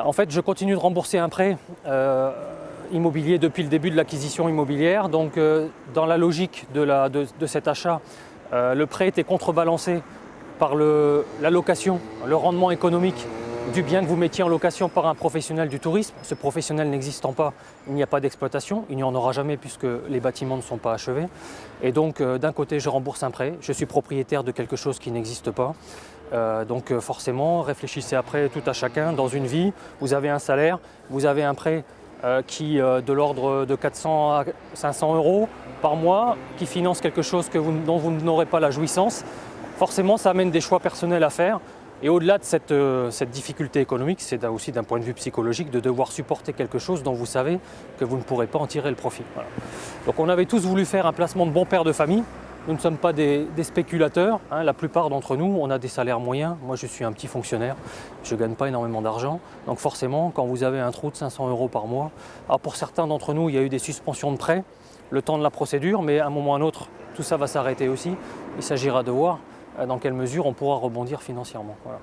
En fait, je continue de rembourser un prêt immobilier depuis le début de l'acquisition immobilière. Donc, dans la logique de cet achat, le prêt était contrebalancé par la location, le rendement économique du bien que vous mettiez en location par un professionnel du tourisme. Ce professionnel n'existant pas, il n'y a pas d'exploitation, il n'y en aura jamais puisque les bâtiments ne sont pas achevés. Et donc d'un côté je rembourse un prêt, je suis propriétaire de quelque chose qui n'existe pas. Donc forcément, réfléchissez après tout à chacun. Dans une vie, vous avez un salaire, vous avez un prêt qui de l'ordre de 400 à 500 euros par mois, qui finance quelque chose dont vous n'aurez pas la jouissance. Forcément, ça amène des choix personnels à faire. Et au-delà de cette difficulté économique, c'est aussi d'un point de vue psychologique de devoir supporter quelque chose dont vous savez que vous ne pourrez pas en tirer le profit. Voilà. Donc on avait tous voulu faire un placement de bon père de famille. Nous ne sommes pas des spéculateurs. La plupart d'entre nous, on a des salaires moyens. Moi, je suis un petit fonctionnaire. Je ne gagne pas énormément d'argent. Donc forcément, quand vous avez un trou de 500 euros par mois, alors pour certains d'entre nous, il y a eu des suspensions de prêts, le temps de la procédure, mais à un moment ou à un autre, tout ça va s'arrêter aussi. Il s'agira de voir dans quelle mesure on pourra rebondir financièrement. Voilà.